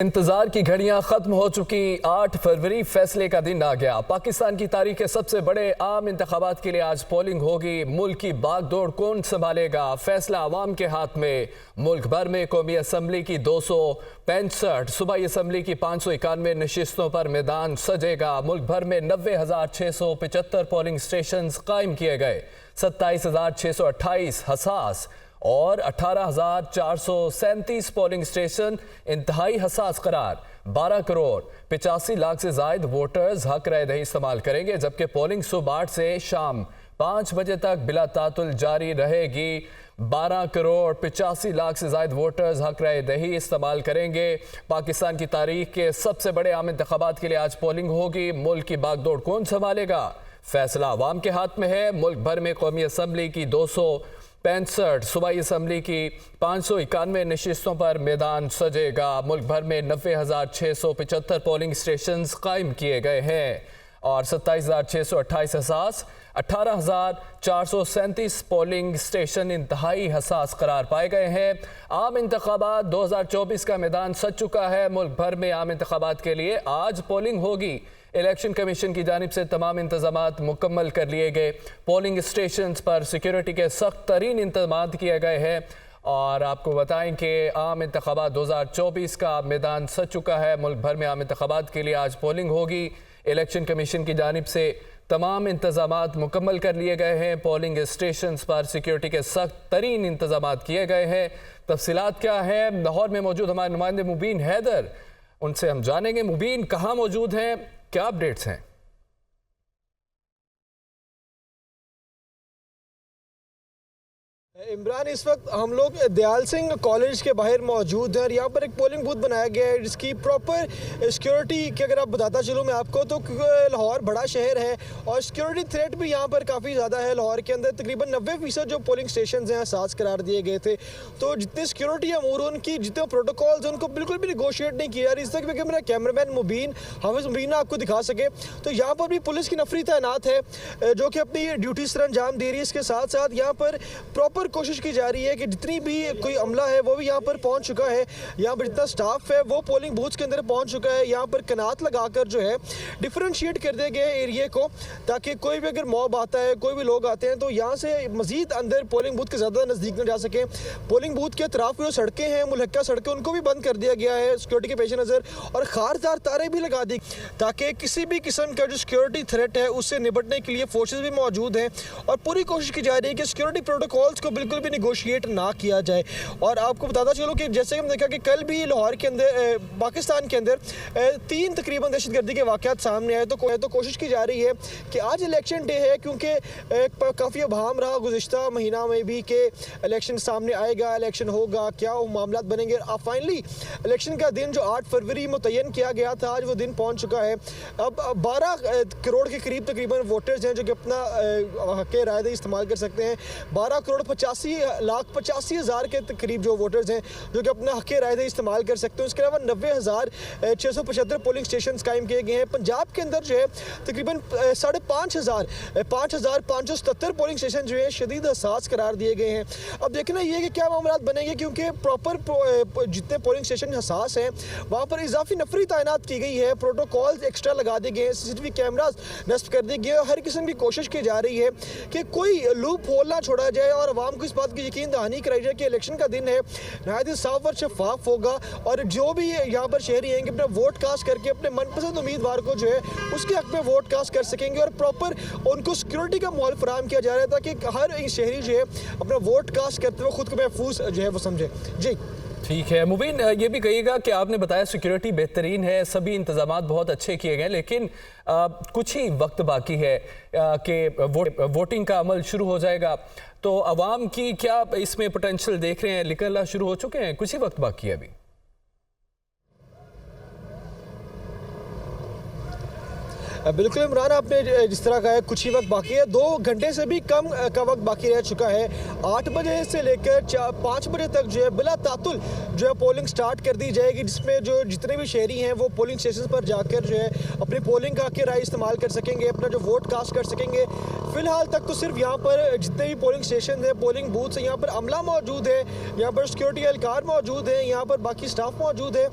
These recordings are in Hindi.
इंतजार की घड़ियां खत्म हो चुकी। 8 फरवरी फैसले का दिन आ गया। पाकिस्तान की तारीख के सबसे बड़े आम इंतखाबात के लिए आज पोलिंग होगी। मुल्क की बागडोर कौन संभालेगा, फैसला अवाम के हाथ में। मुल्क भर में कौमी असम्बली की 265, सूबाई असम्बली की 591 नशिस्तों पर मैदान सजेगा। मुल्क भर में 90,675 पोलिंग स्टेशन कायम किए गए। 27,628 हसास और 18,437 पोलिंग स्टेशन इंतहाई हसास करार। 12 करोड़ 85 लाख से जायद वोटर्स हक राय दही इस्तेमाल करेंगे, जबकि पोलिंग सुबह 8 से शाम 5 बजे तक बिला तातुल जारी रहेगी। 12 करोड़ 85 लाख से जायद वोटर्स हक राय दही इस्तेमाल करेंगे। पाकिस्तान की तारीख के सबसे बड़े आम इंतखाबात के लिए आज पोलिंग होगी। मुल्क की बागडोर कौन संभालेगा, फैसला अवाम के हाथ में है। मुल्क भर में कौमी असम्बली की 265, सूबाई असम्बली की 591 नशिस्तों पर मैदान सजेगा। मुल्क भर में 90,675 पोलिंग स्टेशन कायम किए गए हैं और 27,628 हसास, 18,437 पोलिंग स्टेशन इंतहाई हसास करार पाए गए हैं। आम इंतखाबात 2024 का मैदान सज चुका है। मुल्क भर में आम इंतखाबात के लिए आज पोलिंग होगी। इलेक्शन कमीशन की जानिब से तमाम इंतजामात मुकम्मल कर लिए गए। पोलिंग स्टेशन पर सिक्योरिटी के सख्त तरीन इंतजामात किए गए हैं और आपको बताएं कि आम इंतखाबात 2024 का मैदान सज चुका है। मुल्क भर में आम इंतखाबात के लिए आज पोलिंग होगी। इलेक्शन कमीशन की जानिब से तमाम इंतजामात मुकम्मल कर लिए गए हैं। पोलिंग स्टेशन पर सिक्योरिटी के सख्त तरीन इंतजामात किए गए हैं। तफसीलात क्या है, लाहौर में मौजूद हमारे नुमाइंदे मुबीन हैदर, उनसे हम जानेंगे। मुबीन, कहाँ मौजूद हैं, क्या अपडेट्स हैं? इमरान, इस वक्त हम लोग दयाल सिंह कॉलेज के बाहर मौजूद हैं और यहाँ पर एक पोलिंग बूथ बनाया गया है जिसकी प्रॉपर सिक्योरिटी की अगर आप बताता चलूँ मैं आपको, तो लाहौर बड़ा शहर है और सिक्योरिटी थ्रेट भी यहाँ पर काफ़ी ज़्यादा है। लाहौर के अंदर तकरीबन 90% जो पोलिंग स्टेशन हैं हसास करार दिए गए थे, तो जितनी सिक्योरिटी अमूर उनकी जितने प्रोटोकॉल्स उनको बिल्कुल भी निगोशिएट नहीं किया। इस तक कि मेरा कैमरामैन मुबीन हाफिज मुबीन आपको दिखा सके, तो यहाँ पर भी पुलिस की नफरी तैनात है जो कि अपनी ड्यूटी सर अंजाम दे रही है। इसके साथ साथ यहाँ पर प्रॉपर कोशिश की जा रही है कि जितनी भी कोई अमला है वो भी यहाँ पर पहुँच चुका है। यहाँ पर जितना स्टाफ है वो पोलिंग बूथ के अंदर पहुँच चुका है। यहाँ पर कनात लगाकर जो है डिफरेंशिएट कर दिए गए एरिया को, ताकि कोई भी अगर मॉब आता है, कोई भी लोग आते हैं तो यहाँ से मजीद अंदर पोलिंग बूथ के ज़्यादा नज़दीक न जा सकें। पोलिंग बूथ के अतराफ जो सड़कें हैं, मुलहक्का सड़कें, उनको भी बंद कर दिया गया है सिक्योरिटी के पेश नज़र, और खारदार तारें भी लगा दी ताकि किसी भी किस्म का जो सिक्योरिटी थ्रेट है उससे निपटने के लिए फोर्सेज भी मौजूद हैं और पूरी कोशिश की जा रही है कि सिक्योरिटी प्रोटोकॉल्स को बिल्कुल भी निगोशिएट ना किया जाए। और आपको बताता चलो कि जैसे कि हम देखा कि कल भी लाहौर के अंदर पाकिस्तान के अंदर 3 तकरीबन दहशतगर्दी के वाक़यात सामने आए, तो कोशिश की जा रही है कि आज इलेक्शन डे है, क्योंकि काफ़ी अभाम रहा गुज़िश्ता महीना में भी कि इलेक्शन सामने आएगा, इलेक्शन होगा, क्या मामला बनेंगे। अब फाइनली इलेक्शन का दिन जो 8 फरवरी मुतय्यन किया गया था, आज वो दिन पहुँच चुका है। अब 12 करोड़ के करीब तकरीबन वोटर्स हैं जो कि अपना हक़ राय दही इस्तेमाल कर सकते हैं। 12 करोड़ 85,85,000 के करीब जो वोटर्स हैं जो कि अपना हक़ राय दही इस्तेमाल कर सकते हैं। उसके अलावा 90,675 पोलिंग स्टेशन कायम किए गए हैं। पंजाब के अंदर जो है तकरीबन 5,577 पोलिंग स्टेशन जो है शदीद हसास करार दिए गए हैं। अब देखना ये है कि क्या मामला बनेंगे, क्योंकि प्रॉपर जितने पोलिंग स्टेशन हसास हैं वहाँ पर इजाफी नफरी तैनात की गई है, प्रोटोकॉल एक्स्ट्रा लगा दिए गए हैं, CCTV कैमराज नस्ब कर दिए गए हैं। हर किस्म की कोशिश की जा रही है कि कोई लूप होल ना छोड़ा जाए और आवाम को इस बात की यकीन दहानी कराई जाए कि इलेक्शन का दिन है नहायत साफ और शफाफ होगा और जो भी यहाँ पर शहरी हैं कि अपना वोट कास्ट करके अपने मनपसंद उम्मीदवार को जो है उसके हक में वोट कास्ट कर सकेंगे और प्रॉपर उनको सिक्योरिटी का माहौल फराहम किया जा रहा है ताकि हर शहरी जो है अपना वोट कास्ट करते हुए खुद को महफूज जो है वो समझे। जी ठीक है मुबीन, ये भी कहिएगा कि आपने बताया सिक्योरिटी बेहतरीन है, सभी इंतजामात बहुत अच्छे किए गए, लेकिन कुछ ही वक्त बाकी है कि वोटिंग का अमल शुरू हो जाएगा, तो अवाम की क्या इसमें पोटेंशियल देख रहे हैं? निकलना शुरू हो चुके हैं, कुछ ही वक्त बाकी है अभी? बिल्कुल इमरान, आपने जिस तरह कहा है कुछ ही वक्त बाकी है, 2 घंटे से भी कम का वक्त बाकी रह चुका है। 8 बजे से लेकर 5 बजे तक जो है बिला तातुल जो है पोलिंग स्टार्ट कर दी जाएगी, जिसमें जो जितने भी शहरी हैं वो पोलिंग स्टेशन पर जाकर जो है अपनी पोलिंग का हक़ राय इस्तेमाल कर सकेंगे, अपना जो वोट कास्ट कर सकेंगे। फ़िलहाल तक तो सिर्फ यहाँ पर जितने भी पोलिंग स्टेशन हैं, पोलिंग बूथ हैं, यहाँ पर अमला मौजूद है, यहाँ पर सिक्योरिटी एहलकार मौजूद है, यहाँ पर बाकी स्टाफ मौजूद है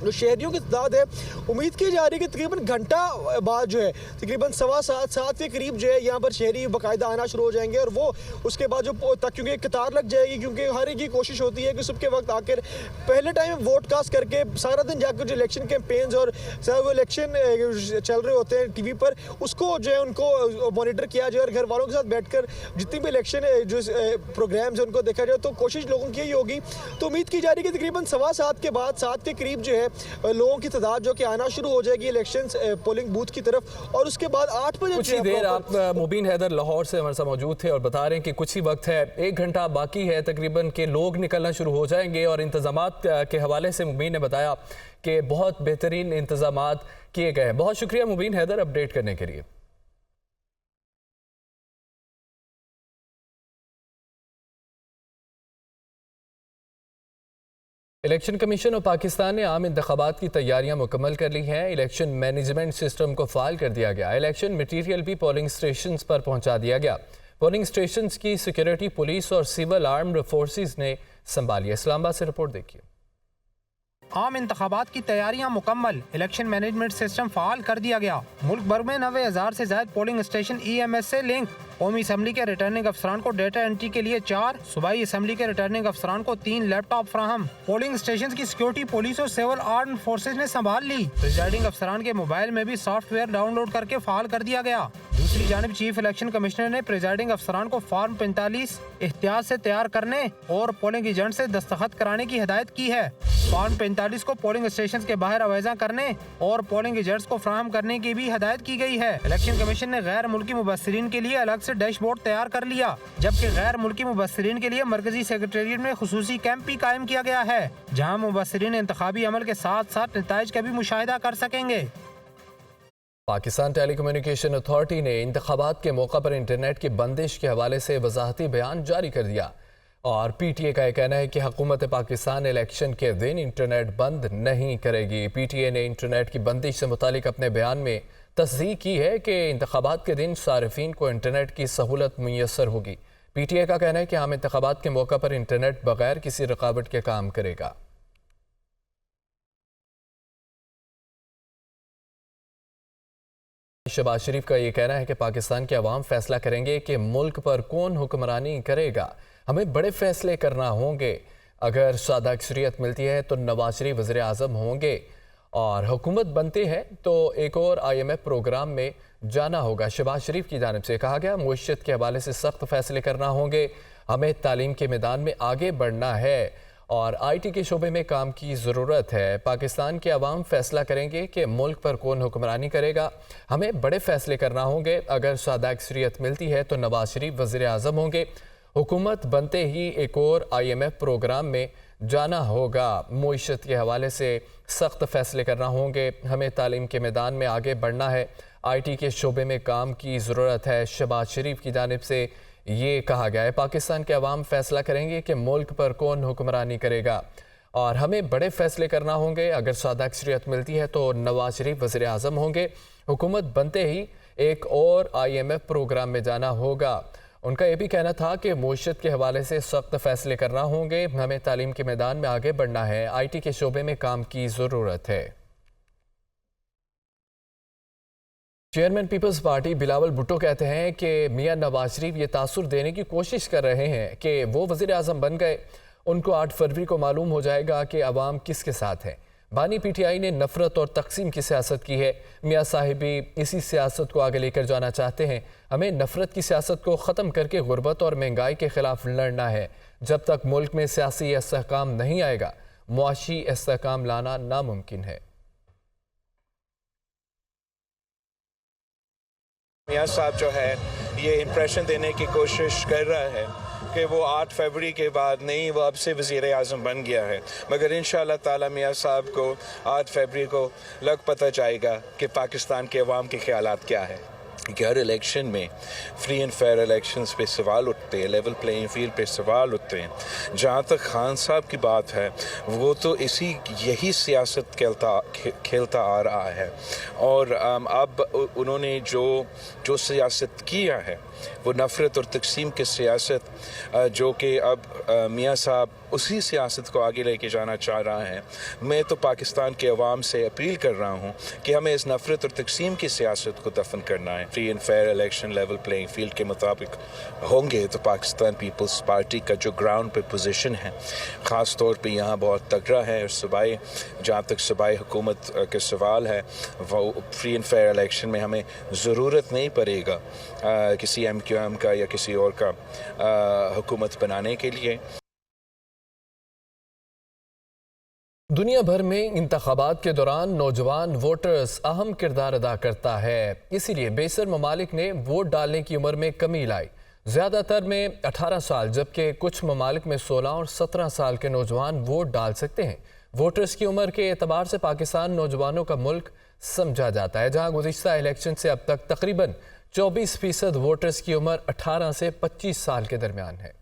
जो शहरियों की तादाद है, उम्मीद की जा रही है कि तकरीबन घंटा बाद जो है, तकरीबन 7:15 के करीब जो है यहाँ पर शहरी बाकायदा आना शुरू हो जाएंगे। और वो उसके बाद जो तक क्योंकि कतार लग जाएगी, क्योंकि हर एक की कोशिश होती है कि सुबह के वक्त आकर पहले टाइम वोट कास्ट करके सारा दिन जाकर जो इलेक्शन कैंपेन्स और वो इलेक्शन चल रहे होते हैं टीवी पर, उसको जो है उनको मॉनिटर किया जाए और घर वालों के साथ बैठकर जितनी भी इलेक्शन जो प्रोग्राम्स हैं उनको देखा जाए। तो कोशिश लोगों की यही होगी। तो उम्मीद की जा रही है कि तकरीबन 7:15 के बाद 7 के करीब जो है लोगों की तादाद जो कि आना शुरू हो जाएगी इलेक्शन पोलिंग बूथ की तरफ। और उसके बाद 8 बजे कुछ ही देर आप मुबीन हैदर लाहौर से हमारे साथ मौजूद थे और बता रहे हैं कि कुछ ही वक्त है, 1 घंटा बाकी है तकरीबन के लोग निकलना शुरू हो जाएंगे। और इंतजामात के हवाले से मुबीन ने बताया कि बहुत बेहतरीन इंतजामात किए गए हैं। बहुत शुक्रिया मुबीन हैदर अपडेट करने के लिए। इलेक्शन कमीशन और पाकिस्तान ने आम इंतखाबात की तैयारियां मुकम्मल कर ली हैं। इलेक्शन मैनेजमेंट सिस्टम को फाल कर दिया गया। इलेक्शन मटीरियल भी पोलिंग स्टेशंस पर पहुंचा दिया गया। पोलिंग स्टेशंस की सिक्योरिटी पुलिस और सिविल आर्म्ड फोर्सेस ने संभाली। इस्लामाबाद से रिपोर्ट देखिए। आम इंतखाबात की तैयारियां मुकम्मल, इलेक्शन मैनेजमेंट सिस्टम फाल कर दिया गया। मुल्क भर में 90,000 से ज्यादा पोलिंग स्टेशन EMS से लिंक। कौमी असम्बली के रिटर्निंग अफसरान को डेटा एंट्री के लिए 4, सूबाई असम्बली के रिटर्निंग अफसरान को 3 लैपटॉप फराहम। पोलिंग स्टेशन की सिक्योरिटी पुलिस और सिविल आर्म्ड फोर्सेज ने संभाल ली। प्रिजाइडिंग अफसरान के मोबाइल में भी सॉफ्टवेयर डाउनलोड करके फाल कर दिया गया। दूसरी जानिब चीफ इलेक्शन कमिश्नर ने प्रिजाइडिंग अफसरान को फॉर्म 45 एहतियात से तैयार करने और पोलिंग एजेंट से दस्तखत कराने की हिदायत की है। फॉर्म 45 को पोलिंग स्टेशन के बाहर अवैजा करने और पोलिंग एजेंट्स को फराहम करने की भी हिदायत की गई है। इलेक्शन कमीशन ने गैर मुल्की मुबस्सिरीन के लिए अलग से डैशबोर्ड तैयार कर लिया, जबकि गैर मुल्की मुबस्सिरीन के लिए मरकजी सेक्रेटेरिएट में खुसूसी कैंप भी कायम किया गया है, जहाँ मुबस्सिरीन इंतखाबी अमल के साथ साथ नताइज का भी मुशाहिदा कर सकेंगे। पाकिस्तान टेलीकम्युनिकेशन अथॉरिटी ने इंतखाबात के मौका पर इंटरनेट की बंदिश के हवाले से वजाहती बयान जारी कर दिया। और PTA का यह कहना है कि हुकूमत पाकिस्तान इलेक्शन के दिन इंटरनेट बंद नहीं करेगी। PTA ने इंटरनेट की बंदिश से मुतालिक अपने बयान में तस्दीक की है कि इंतखाबात के दिन सारिफीन को इंटरनेट की सहूलत मुयस्सर होगी। PTA का कहना है कि आम इंतखाबात के मौका पर इंटरनेट बगैर किसी रुकावट के काम करेगा। शहबाज शरीफ का ये कहना है कि पाकिस्तान के अवाम फैसला करेंगे कि मुल्क पर कौन हुक्मरानी करेगा। हमें बड़े फैसले करना होंगे। अगर सादा अक्सरियत मिलती है तो नवाज शरीफ वज़ीर आज़म होंगे और हुकूमत बनते हैं तो एक और IMF प्रोग्राम में जाना होगा। शहबाज शरीफ की जानिब से कहा गया, मुआशरत के हवाले से सख्त फैसले करना होंगे। हमें तालीम के मैदान में आगे बढ़ना है और IT के शोबे में काम की ज़रूरत है। पाकिस्तान के अवाम फैसला करेंगे कि मुल्क पर कौन हुक्मरानी करेगा। हमें बड़े फैसले करना होंगे। अगर सादा अक्सरियत मिलती है तो नवाज शरीफ वज़ीर आज़म होंगे। हुकूमत बनते ही एक और IMF प्रोग्राम में जाना होगा। मुआशरत के हवाले से सख्त फैसले करना होंगे। हमें तालीम के मैदान में आगे बढ़ना है। IT के शोबे में काम की ज़रूरत है। शहबाज शरीफ की जानिब से ये कहा गया है, पाकिस्तान के अवाम फैसला करेंगे कि मुल्क पर कौन हुक्मरानी करेगा और हमें बड़े फैसले करना होंगे। अगर सादा अक्सरियत मिलती है तो नवाज शरीफ वज़ीर आज़म होंगे। हुकूमत बनते ही एक और IMF प्रोग्राम में जाना होगा। उनका ये भी कहना था कि मुआशरत के हवाले से सख्त फैसले करना होंगे। हमें तालीम के मैदान में आगे बढ़ना है। IT के शोबे में काम की ज़रूरत है। चेयरमैन पीपल्स पार्टी बिलावल भुट्टो कहते हैं कि मियां नवाज शरीफ ये तासुर देने की कोशिश कर रहे हैं कि वो वज़ीर आज़म बन गए। उनको 8 फरवरी को मालूम हो जाएगा कि अवाम किसके साथ है। बानी PTI ने नफरत और तकसीम की सियासत की है। मियां साहिब भी इसी सियासत को आगे लेकर जाना चाहते हैं। हमें नफरत की सियासत को ख़त्म करके गुर्बत और महंगाई के ख़िलाफ़ लड़ना है। जब तक मुल्क में सियासी इस्तेहकाम नहीं आएगा, मुआशी इस्तेहकाम लाना नामुमकिन है। मियां साहब जो है ये इम्प्रेशन देने की कोशिश कर रहा है कि वो 8 फरवरी के बाद नहीं, वो अब से वज़ीर आज़म बन गया है। मगर इंशाअल्लाह ताला मियां साहब को 8 फरवरी को लग पता जाएगा कि पाकिस्तान के अवाम के ख्यालात क्या है। कि हर इलेक्शन में फ्री एंड फेयर इलेक्शंस पे सवाल उठते हैं, लेवल प्लेइंग फील्ड पे सवाल उठते हैं। जहाँ तक खान साहब की बात है, वो तो यही सियासत खेलता आ रहा है। और अब उन्होंने जो सियासत किया है वो नफ़रत और तकसीम की सियासत, जो कि अब मियां साहब उसी सियासत को आगे लेके जाना चाह रहा है। मैं तो पाकिस्तान के अवाम से अपील कर रहा हूँ कि हमें इस नफरत और तकसीम की सियासत को दफन करना है। Free and fair election level playing field के मुताबिक होंगे तो पाकिस्तान पीपल्स पार्टी का जो ग्राउंड पे पोजीशन है ख़ास तौर पे यहाँ बहुत तगड़ा है। और सूबाई जहाँ तक सूबाई हुकूमत के सवाल है, वो फ्री एंड फेयर इलेक्शन में हमें ज़रूरत नहीं पड़ेगा किसी MQM का या किसी और का हुकूमत बनाने के लिए। दुनिया भर में इंतखाबात के दौरान नौजवान वोटर्स अहम किरदार अदा करता है, इसीलिए बेशर ममालिक ने वोट डालने की उम्र में कमी लाई। ज़्यादातर में 18 साल जबकि कुछ ममालिक में 16 और 17 साल के नौजवान वोट डाल सकते हैं। वोटर्स की उम्र के एतबार से पाकिस्तान नौजवानों का मुल्क समझा जाता है, जहाँ गुज़िश्ता इलेक्शन से अब तक तकरीबन 24% वोटर्स की उम्र 18 से 25 साल के दरमियान है।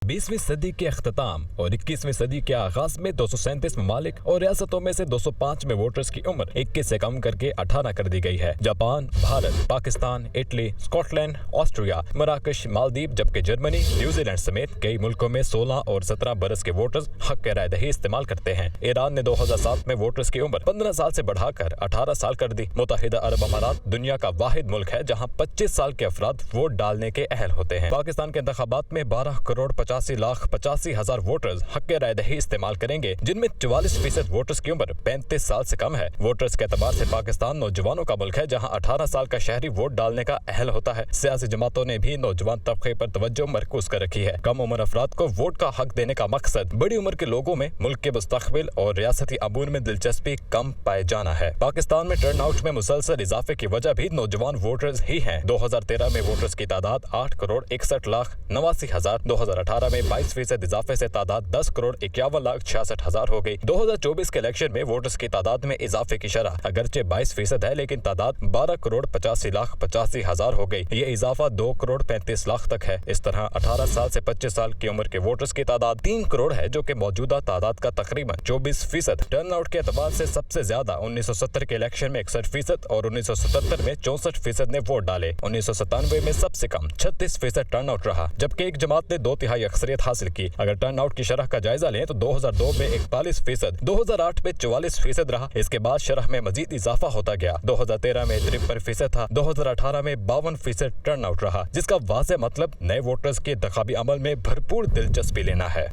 20वीं सदी के अख्ताम और 21वीं सदी के आगाज में 237 ममालिक और रियासतों में से 205 में वोटर्स की उम्र 21 से कम करके 18 कर दी गई है। Japan, Bharat, Pakistan, Italy, Scotland, Austria, मराकश, मालदीव जबकि जर्मनी, न्यूजीलैंड समेत कई मुल्कों में 16 और 17 बरस के वोटर्स हक के राय दही इस्तेमाल करते हैं। ईरान ने 2007 में वोटर्स की उम्र 15 साल से बढ़ाकर 18 साल कर दी। मुत्तहिदा अरब अमारात दुनिया का वाहिद मुल्क है जहाँ 25 साल के अफराद वोट डालने के अहल होते हैं। पाकिस्तान के इंतखाबात में 12,85,85,000 वोटर्स हक के राय दही इस्तेमाल करेंगे, जिनमें 44% वोटर्स की उम्र 35 साल से कम है। वोटर्स के एतबार से पाकिस्तान नौजवानों का मुल्क है जहां 18 साल का शहरी वोट डालने का अहल होता है। सियासी जमातों ने भी नौजवान तबके पर तवज्जो मरकूज कर रखी है। कम उम्र अफराद को वोट का हक देने का मकसद बड़ी उम्र के लोगों में मुल्क के मुस्तकबिल और रियासती अमूर में दिलचस्पी कम पाए जाना है। पाकिस्तान में टर्न आउट में मुसलसल इजाफे की वजह भी नौजवान वोटर्स ही है। 2013 में वोटर्स की तादाद 8,61,89,000, 2018 में 22% इजाफे से तादाद 10,51,66,000 हो गई। 2024 के इलेक्शन में वोटर्स की तादाद में इजाफे की शरह अगरचे 22% है, लेकिन तादाद 12,85,85,000 हो गई। ये इजाफा 2,35,00,000 तक है। इस तरह 18 साल से 25 साल की उम्र के वोटर्स की तादाद 3 करोड़ है, जो कि मौजूदा तादाद का तकरीबन 24%। टर्न आउट के एतबार से सबसे ज्यादा 1970 के इलेक्शन में 61% और 1977 में 64% ने वोट डाले। 1997 में सबसे कम 36% टर्न आउट रहा, जबकि एक जमात ने 2/3 अक्सरियत हासिल की। अगर टर्न आउट की शरह का जायजा लें तो 2002 में 41%, 2008 में 44% रहा। इसके बाद शरह में मजीद इजाफा होता गया। 2013 में 53% था, 2018 में 52% टर्न आउट रहा, जिसका वाज़ेह मतलब नए वोटर्स के इंतखाबी अमल में भरपूर दिलचस्पी लेना है।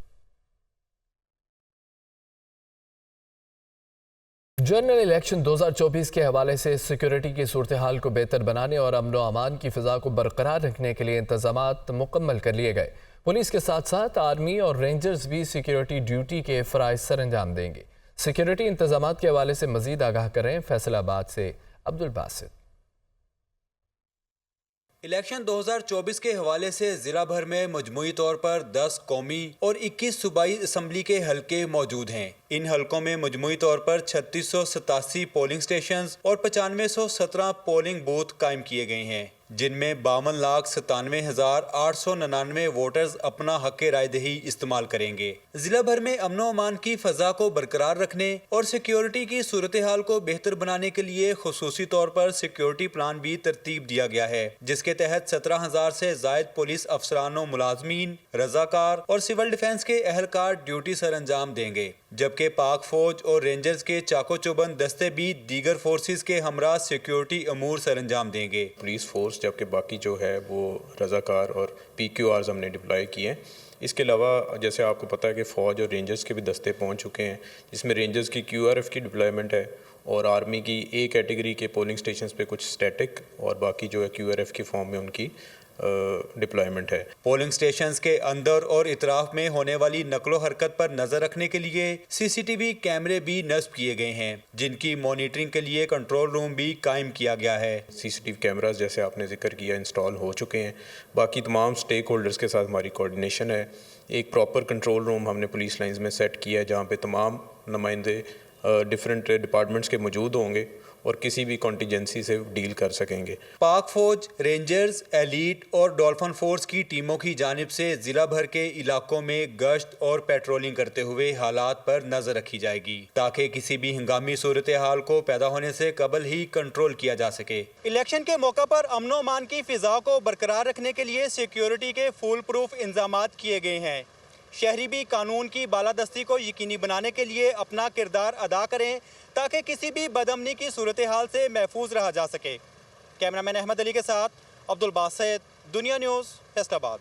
जनरल इलेक्शन 2024 के हवाले से सिक्योरिटी की सूरत हाल को बेहतर बनाने और अमन व अमान की फ़िज़ा को बरकरार रखने के लिए इंतज़ामात मुकम्मल कर लिए गए। पुलिस के साथ साथ आर्मी और रेंजर्स भी सिक्योरिटी ड्यूटी के फ़राइज़ सर अंजाम देंगे। सिक्योरिटी इंतज़ामात के हवाले से मज़ीद आगाह करें फैसलाबाद से अब्दुल बासित। इलेक्शन 2024 के हवाले से जिला भर में मजमूई तौर पर 10 कौमी और 21 सूबाई असम्बली के हलके मौजूद हैं। इन हलकों में मजमूई तौर पर 3687 पोलिंग स्टेशंस और 9517 पोलिंग बूथ कायम किए गए हैं, जिनमें 52,97,899 वोटर्स अपना हक राय दही इस्तेमाल करेंगे। जिला भर में अमन व अमान की फ़ज़ा को बरकरार रखने और सिक्योरिटी की सूरत हाल को बेहतर बनाने के लिए खुसूसी तौर पर सिक्योरिटी प्लान भी तरतीब दिया गया है, जिसके तहत 17,000 से ज़ायद पुलिस अफसरान व मुलाजमीन, रजाकार और सिविल डिफेंस के अहलकार ड्यूटी सर अंजाम देंगे, जबकि पाक फौज और रेंजर्स के चाको चौबंद दस्ते भी दीगर फोर्सेस के हमरा सिक्योरिटी अमूर सर अंजाम देंगे। पुलिस फोर्स जबकि बाकी जो है वो रज़ाकार और PQRs हमने डिप्लॉय किए हैं। इसके अलावा जैसे आपको पता है कि फ़ौज और रेंजर्स के भी दस्ते पहुंच चुके हैं, जिसमें रेंजर्स की QRF की डिप्लॉयमेंट है और आर्मी की A कैटेगरी के पोलिंग स्टेशंस पे कुछ स्टैटिक और बाकी जो है QRF की फॉर्म में उनकी डिप्लॉयमेंट है। पोलिंग स्टेशंस के अंदर और इतराफ में होने वाली नकलो हरकत पर नजर रखने के लिए CCTV कैमरे भी नस्ब किए गए हैं, जिनकी मॉनिटरिंग के लिए कंट्रोल रूम भी कायम किया गया है। CCTV कैमरास जैसे आपने जिक्र किया इंस्टॉल हो चुके हैं। बाकी तमाम स्टेक होल्डर्स के साथ हमारी कोऑर्डिनेशन है। एक प्रॉपर कंट्रोल रूम हमने पुलिस लाइंस में सेट किया है, जहाँ पे तमाम नुमाइंदे डिफरेंट डिपार्टमेंट्स के मौजूद होंगे और किसी भी कॉन्टीजेंसी से डील कर सकेंगे। पाक फौज, रेंजर्स, एलीट और डॉल्फिन फोर्स की टीमों की जानिब से जिला भर के इलाकों में गश्त और पेट्रोलिंग करते हुए हालात पर नजर रखी जाएगी ताकि किसी भी हंगामी सूरत हाल को पैदा होने से कबल ही कंट्रोल किया जा सके। इलेक्शन के मौका पर अमन अमान की फिजा को बरकरार रखने के लिए सिक्योरिटी के फुल प्रूफ इंतजामात किए गए हैं। शहरी भी कानून की बालादस्ती को यकीनी बनाने के लिए अपना किरदार अदा करें ताकि किसी भी बदअमनी की सूरत हाल से महफूज रहा जा सके। कैमरामैन अहमद अली के साथ अब्दुल बासित, दुनिया न्यूज़, फैसलाबाद।